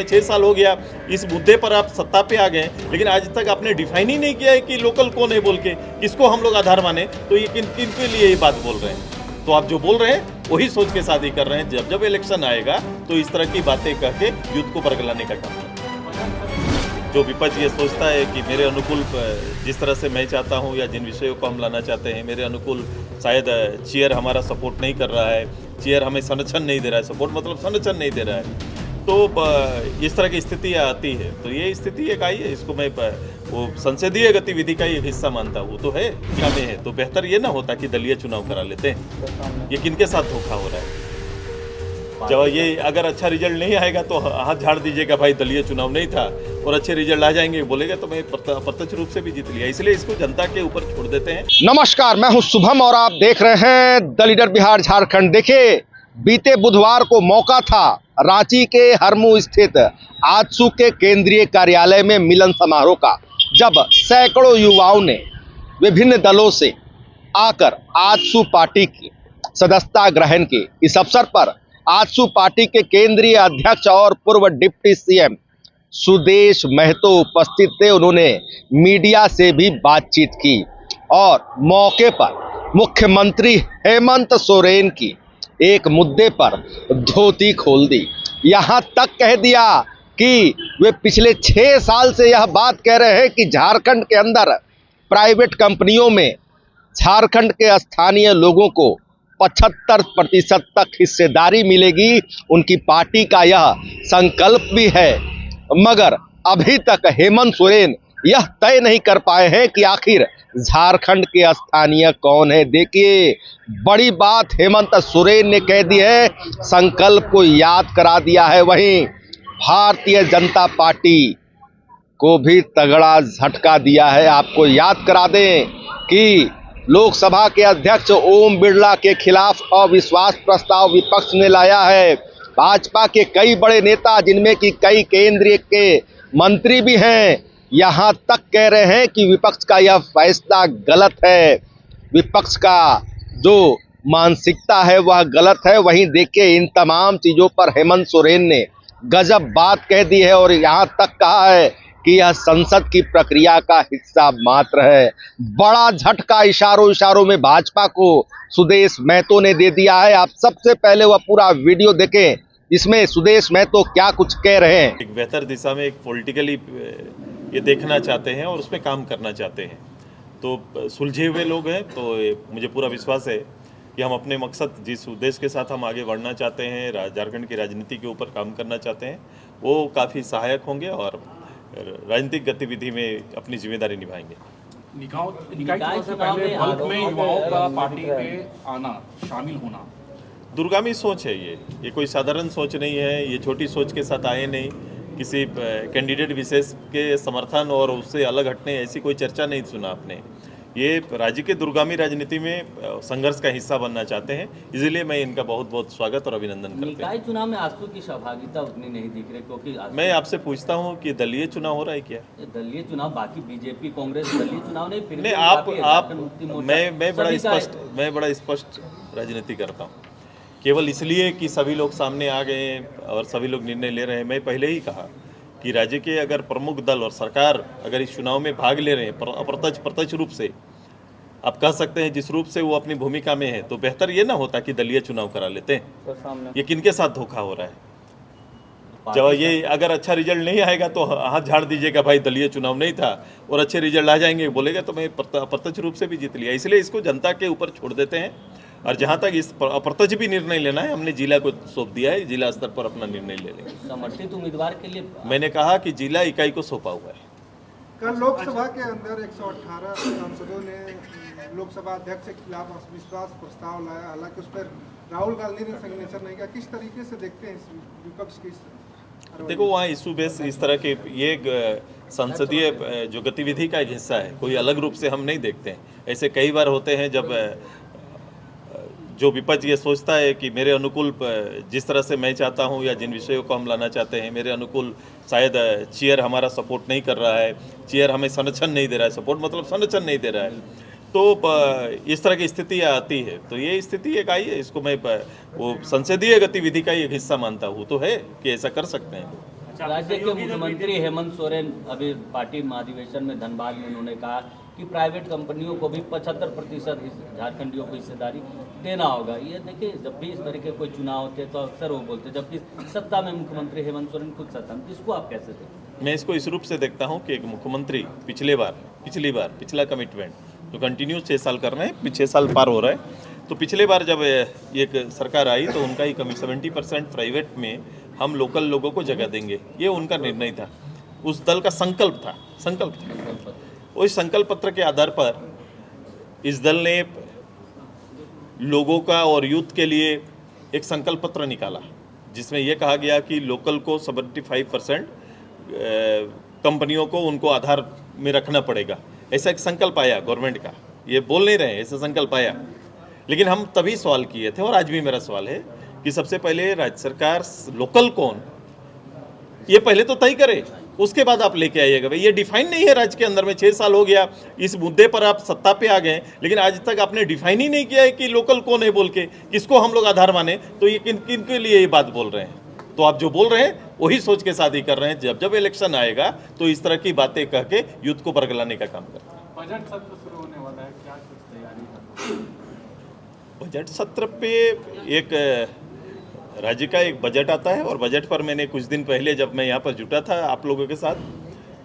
में 6 साल हो गया, इस मुद्दे पर आप सत्ता पे आ गए, लेकिन आज तक आपने डिफाइन ही नहीं किया है कि लोकल कौन है बोल के, किसको हम लोग आधार माने। तो ये किन किन के लिए ये बात बोल रहे हैं? तो आप जो बोल रहे हैं वही सोच के शादी कर रहे हैं। जब जब इलेक्शन आएगा तो इस तरह की बातें कह के युद्ध को बरगलाने का काम है। जो विपक्ष ये सोचता है कि मेरे अनुकूल जिस तरह से मैं चाहता हूँ या जिन विषयों को हम लाना चाहते हैं, मेरे अनुकूल शायद चेयर हमारा सपोर्ट नहीं कर रहा है, चेयर हमें संरक्षण नहीं दे रहा है, सपोर्ट मतलब संरक्षण नहीं दे रहा है, तो इस तरह की स्थिति आती है। तो ये स्थिति एक आई है, इसको मैं वो संसदीय गतिविधि का एक हिस्सा मानता हूँ। तो है क्या में है, तो बेहतर ये ना होता कि दलीय चुनाव करा लेते हैं। ये किनके साथ धोखा हो रहा है? जब ये अगर अच्छा रिजल्ट नहीं आएगा तो हाथ झाड़ दीजिएगा, भाई दलीय चुनाव नहीं था, और अच्छे रिजल्ट आ जाएंगे बोलेगा तो मैं प्रत्यक्ष रूप से भी जीत लिया। इसलिए इसको जनता के ऊपर छोड़ देते हैं। नमस्कार, मैं हूं शुभम और आप देख रहे हैं द लीडर बिहार झारखंड। देखिए, बीते बुधवार को मौका था रांची के हरमू स्थित आजसू के केंद्रीय कार्यालय में मिलन समारोह का, जब सैकड़ों युवाओं ने विभिन्न दलों से आकर आजसू पार्टी की सदस्यता ग्रहण की। इस अवसर पर आजसू पार्टी के केंद्रीय अध्यक्ष और पूर्व डिप्टी सीएम सुदेश महतो उपस्थित थे। उन्होंने मीडिया से भी बातचीत की और मौके पर मुख्यमंत्री हेमंत सोरेन की एक मुद्दे पर धोती खोल दी। यहां तक कह दिया कि वे पिछले 6 साल से यह बात कह रहे हैं कि झारखंड के अंदर प्राइवेट कंपनियों में झारखंड के स्थानीय लोगों को 75% तक हिस्सेदारी मिलेगी। उनकी पार्टी का यह संकल्प भी है, मगर अभी तक हेमंत सोरेन यह तय नहीं कर पाए हैं कि आखिर झारखंड के स्थानीय कौन है। देखिए, बड़ी बात हेमंत सोरेन ने कह दी है, संकल्प को याद करा दिया है। वहीं भारतीय जनता पार्टी को भी तगड़ा झटका दिया है। आपको याद करा दें कि लोकसभा के अध्यक्ष ओम बिरला के खिलाफ अविश्वास प्रस्ताव विपक्ष ने लाया है। भाजपा के कई बड़े नेता, जिनमें कि कई केंद्रीय के मंत्री भी हैं, यहां तक कह रहे हैं कि विपक्ष का यह फैसला गलत है, विपक्ष का जो मानसिकता है वह गलत है। वहीं देखिए, इन तमाम चीजों पर हेमंत सोरेन ने गजब बात कह दी है और यहां तक कहा है कि यह संसद की प्रक्रिया का हिस्सा मात्र है। बड़ा झटका इशारों में भाजपा को सुदेश महतो ने दे दिया है। आप सबसे पहले वह पूरा वीडियो देखें, इसमें सुदेश महतो क्या कुछ कह रहे हैं। एक बेहतर दिशा में, एक पॉलिटिकली ये देखना चाहते हैं और उस पर काम करना चाहते हैं। तो सुलझे हुए लोग हैं, तो मुझे पूरा विश्वास है कि हम अपने मकसद, जिस उद्देश्य के साथ हम आगे बढ़ना चाहते हैं, झारखंड की राजनीति के ऊपर काम करना चाहते हैं, वो काफ़ी सहायक होंगे और राजनीतिक गतिविधि में अपनी जिम्मेदारी निभाएंगे। निकाय से पहले बल्क में युवाओं का पार्टी में आना, शामिल होना दूरगामी सोच है। ये कोई साधारण सोच नहीं है। ये छोटी सोच के साथ आए नहीं, किसी कैंडिडेट विशेष के समर्थन और उससे अलग हटने ऐसी कोई चर्चा नहीं सुना आपने। ये राज्य के दूरगामी राजनीति में संघर्ष का हिस्सा बनना चाहते हैं, इसलिए मैं इनका बहुत बहुत स्वागत और अभिनंदन करता हूं। निकाय चुनाव में आजसू की सहभागिता उतनी नहीं दिख रही, क्योंकि मैं आपसे पूछता हूं कि दलीय चुनाव हो रहा है क्या? दलीय चुनाव, बाकी बीजेपी कांग्रेस दलीय चुनाव नहीं, फिर नहीं, आप मैं बड़ा स्पष्ट राजनीति करता हूँ। केवल इसलिए कि सभी लोग सामने आ गए हैं और सभी लोग निर्णय ले रहे हैं। मैं पहले ही कहा कि राज्य के अगर प्रमुख दल और सरकार अगर इस चुनाव में भाग ले रहे हैं प्रत्यक्ष रूप से, आप कह सकते हैं जिस रूप से वो अपनी भूमिका में है, तो बेहतर ये ना होता कि दलीय चुनाव करा लेते हैं। ये किनके साथ धोखा हो रहा है? जब ये अगर अच्छा रिजल्ट नहीं आएगा तो हाथ झाड़ दीजिएगा, भाई दलीय चुनाव नहीं था, और अच्छे रिजल्ट आ जाएंगे बोलेगा तो मैं प्रत्यक्ष रूप से भी जीत लिया। इसलिए इसको जनता के ऊपर छोड़ देते हैं। और जहाँ तक इस अप्रत्यक्ष भी निर्णय लेना है, हमने जिला को सौंप दिया है, जिला स्तर पर अपना निर्णय ले लेंगे। समर्थित उम्मीदवार के लिए मैंने कहा कि जिला इकाई को सौंपा हुआ है। कल लोकसभा के अंदर 118 सांसदों ने लोकसभा अध्यक्ष के खिलाफ अविश्वास प्रस्ताव लाया, हालांकि उस पर राहुल गांधी ने सिग्नेचर नहीं किया। किस तरीके से देखते हैं विपक्ष की? देखो, वहाँ इशू बेस इस तरह के, ये संसदीय जो गतिविधि का एक हिस्सा है, कोई अलग रूप से हम नहीं देखते हैं। ऐसे कई बार होते हैं जब जो विपक्ष ये सोचता है कि मेरे अनुकूल जिस तरह से मैं चाहता हूँ या जिन विषयों को हम लाना चाहते हैं, मेरे अनुकूल शायद चेयर हमारा सपोर्ट नहीं कर रहा है, चेयर हमें संरक्षण नहीं दे रहा है, सपोर्ट मतलब संरक्षण नहीं दे रहा है, तो इस तरह की स्थिति आती है। तो ये स्थिति एक आई है, इसको मैं वो संसदीय गतिविधि का एक हिस्सा मानता हूँ। तो है कि ऐसा कर सकते हैं। राज्य के मुख्यमंत्री हेमंत सोरेन अभी पार्टी महाधिवेशन में धनबाद में उन्होंने कहा कि प्राइवेट कंपनियों को भी 75% झारखंडियों को हिस्सेदारी देना होगा। ये देखिए, जब भी इस तरह के कोई चुनाव होते हैं तो अक्सर वो बोलते हैं, जबकि सत्ता में मुख्यमंत्री हेमंत सोरेन खुद सत्ता में, इसको आप कैसे देखते? मैं इसको इस रूप से देखता हूँ कि एक मुख्यमंत्री पिछला कमिटमेंट जो कंटिन्यू 6 साल कर रहे हैं, 6 साल पार हो रहा है, तो पिछले बार जब एक सरकार आई तो उनका ही कमी 70% प्राइवेट में हम लोकल लोगों को जगह देंगे, ये उनका निर्णय था, उस दल का संकल्प था। उस संकल्प पत्र के आधार पर इस दल ने लोगों का और यूथ के लिए एक संकल्प पत्र निकाला, जिसमें यह कहा गया कि लोकल को 75% कंपनियों को उनको आधार में रखना पड़ेगा। ऐसा एक संकल्प आया गवर्नमेंट का, ये बोल नहीं रहे, ऐसा संकल्प आया। लेकिन हम तभी सवाल किए थे और आज भी मेरा सवाल है कि सबसे पहले राज्य सरकार लोकल कौन, ये पहले तो तय करे, उसके बाद आप लेके आइएगा। भाई ये डिफाइन नहीं है राज्य के अंदर में, 6 साल हो गया इस मुद्दे पर, आप सत्ता पे आ गए, लेकिन आज तक आपने डिफाइन ही नहीं किया है कि लोकल कौन है बोल के, किसको हम लोग आधार माने, तो ये किन किन के लिए ये बात बोल रहे हैं? तो आप जो बोल रहे हैं वही सोच के शादी कर रहे हैं। जब जब इलेक्शन आएगा तो इस तरह की बातें कह के यूथ को बरगलाने का काम करते हैं। बजट सत्र शुरू होने वाला है, क्या कुछ तैयारी? बजट सत्र पे एक राज्य का एक बजट आता है और बजट पर मैंने कुछ दिन पहले जब मैं यहाँ पर जुटा था आप लोगों के साथ,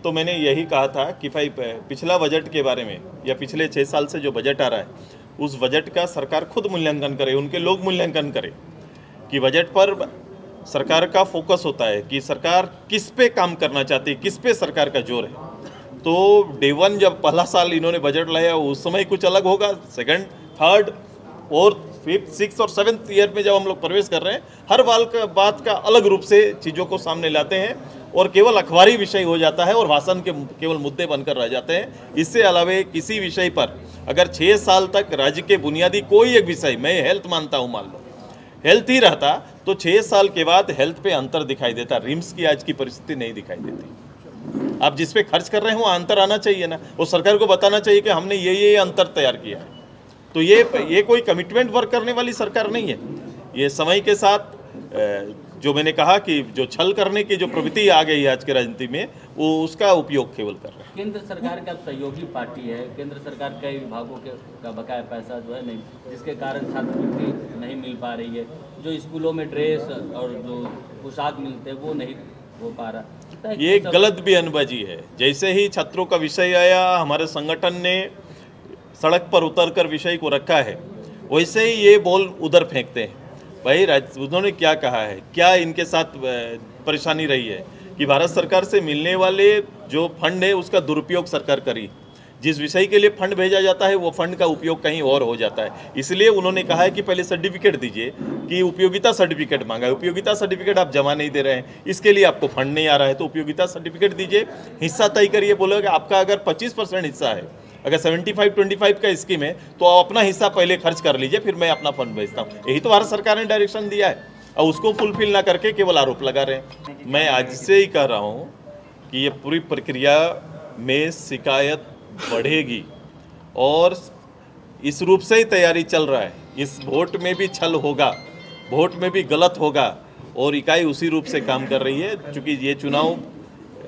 तो मैंने यही कहा था कि भाई पिछला बजट के बारे में या पिछले 6 साल से जो बजट आ रहा है उस बजट का सरकार खुद मूल्यांकन करे, उनके लोग मूल्यांकन करें कि बजट पर सरकार का फोकस होता है कि सरकार किस पे काम करना चाहती है, किस पे सरकार का जोर है। तो डे 1 जब पहला साल इन्होंने बजट लाया उस समय कुछ अलग होगा, सेकंड, थर्ड और 5th, 6th और 7th ईयर में जब हम लोग प्रवेश कर रहे हैं, हर बात का अलग रूप से चीज़ों को सामने लाते हैं और केवल अखबारी विषय हो जाता है और भाषण के केवल मुद्दे बनकर रह जाते हैं। इससे अलावा किसी विषय पर अगर 6 साल तक राज्य के बुनियादी कोई एक विषय, मैं हेल्थ मानता हूँ, मान लो हेल्थ ही रहता, तो 6 साल के बाद हेल्थ पे अंतर दिखाई देता। रिम्स की आज की परिस्थिति नहीं दिखाई देती। आप जिस पे खर्च कर रहे हैं वो अंतर आना चाहिए ना, वो सरकार को बताना चाहिए कि हमने ये अंतर तैयार किया है। तो ये कोई कमिटमेंट वर्क करने वाली सरकार नहीं है। ये समय के साथ जो मैंने कहा कि जो छल करने की जो प्रवृत्ति आ गई है आज के राजनीति में, वो उसका उपयोग केवल कर रहे हैं। केंद्र सरकार का सहयोगी पार्टी है, केंद्र सरकार कई विभागों का बकाया पैसा जो है नहीं, जिसके कारण छात्रवृत्ति नहीं मिल पा रही है, जो स्कूलों में ड्रेस और जो पोशाक मिलते हैं वो नहीं हो पा रहा। ये गलत बयानबाजी है। जैसे ही छात्रों का विषय आया, हमारे संगठन ने सड़क पर उतरकर विषय को रखा है, वैसे ही ये बॉल उधर फेंकते हैं। भाई उन्होंने क्या कहा है, क्या इनके साथ परेशानी रही है कि भारत सरकार से मिलने वाले जो फंड है उसका दुरुपयोग सरकार करी। जिस विषय के लिए फंड भेजा जाता है वो फंड का उपयोग कहीं और हो जाता है। इसलिए उन्होंने कहा है कि पहले सर्टिफिकेट दीजिए, कि उपयोगिता सर्टिफिकेट मांगा है, उपयोगिता सर्टिफिकेट आप जमा नहीं दे रहे हैं, इसके लिए आपको फंड नहीं आ रहा है, तो उपयोगिता सर्टिफिकेट दीजिए, हिस्सा तय करिए। बोलोगे आपका अगर 25% हिस्सा है, अगर 75-25 का स्कीम है, तो आप अपना हिस्सा पहले खर्च कर लीजिए, फिर मैं अपना फंड भेजता हूँ। यही तो भारत सरकार ने डायरेक्शन दिया है और उसको फुलफिल ना करके केवल आरोप लगा रहे हैं। मैं आज से ही कह रहा हूँ कि ये पूरी प्रक्रिया में शिकायत बढ़ेगी और इस रूप से ही तैयारी चल रहा है। इस वोट में भी छल होगा, वोट में भी गलत होगा और इकाई उसी रूप से काम कर रही है। क्योंकि ये चुनाव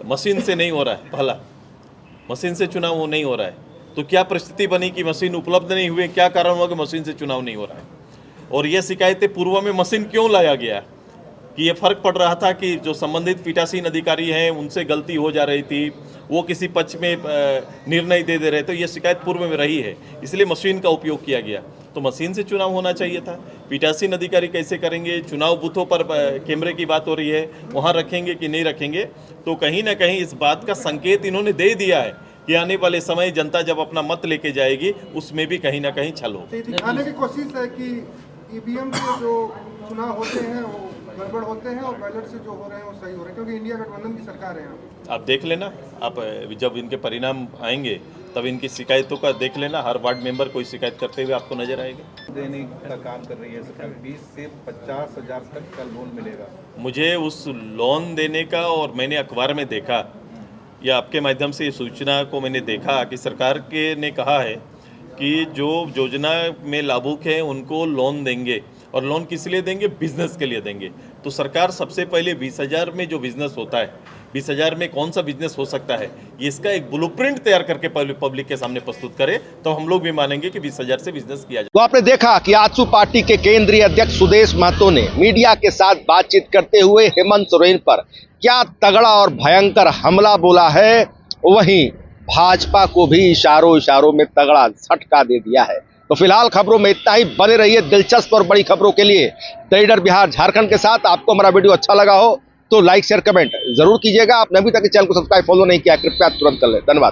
मशीन से नहीं हो रहा है, पहला मशीन से चुनाव वो नहीं हो रहा है, तो क्या परिस्थिति बनी कि मशीन उपलब्ध नहीं हुए, क्या कारण हुआ कि मशीन से चुनाव नहीं हो रहा है। और ये शिकायतें पूर्व में मशीन क्यों लाया गया कि ये फर्क पड़ रहा था कि जो संबंधित पीठासीन अधिकारी हैं उनसे गलती हो जा रही थी, वो किसी पक्ष में निर्णय दे रहे, तो ये शिकायत पूर्व में रही है, इसलिए मशीन का उपयोग किया गया। तो मशीन से चुनाव होना चाहिए था। पीठासीन अधिकारी कैसे करेंगे, चुनाव बूथों पर कैमरे की बात हो रही है, वहाँ रखेंगे कि नहीं रखेंगे, तो कहीं ना कहीं इस बात का संकेत इन्होंने दे दिया है कि आने वाले समय जनता जब अपना मत लेके जाएगी उसमें भी कहीं ना कहीं छल हो। दिखाने की कोशिश है कि ईवीएम से जो चुनाव होते हैं वो गड़बड़ होते हैं और बैलेट से जो हो रहे हैं वो सही हो रहे हैं, क्योंकि इंडिया गठबंधन की सरकार है यहाँ। आप देख लेना, आप जब इनके परिणाम आएंगे तब इनकी शिकायतों का देख लेना, हर वार्ड मेंबर कोई शिकायत करते हुए आपको नजर आएगा। देने का काम कर रही है सरकार, 20 से 50,000 तक का लोन मिलेगा। मुझे उस लोन देने का, और मैंने अखबार में देखा या आपके माध्यम से इस सूचना को मैंने देखा कि सरकार के ने कहा है कि जो योजना में लाभुक हैं उनको लोन देंगे, और लोन किस लिए देंगे, बिजनेस के लिए देंगे। तो सरकार सबसे पहले 20,000 में जो बिजनेस होता है, 20,000 में कौन सा बिजनेस हो सकता है, ये इसका एक ब्लूप्रिंट तैयार करके पब्लिक के सामने प्रस्तुत करे, तो हम लोग भी मानेंगे कि 20,000 से बिजनेस किया जाए। तो आपने देखा कि आजसू पार्टी के केंद्रीय अध्यक्ष सुदेश महतो ने मीडिया के साथ बातचीत करते हुए हेमंत सोरेन पर क्या तगड़ा और भयंकर हमला बोला है, वहीं भाजपा को भी इशारों इशारों में तगड़ा झटका दे दिया है। तो फिलहाल खबरों में इतना ही। बने रहिए दिलचस्प और बड़ी खबरों के लिए द लीडर बिहार झारखंड के साथ। आपको हमारा वीडियो अच्छा लगा हो तो लाइक शेयर कमेंट जरूर कीजिएगा। आपने अभी तक इस चैनल को सब्सक्राइब फॉलो नहीं किया, कृपया तुरंत कर ले। धन्यवाद।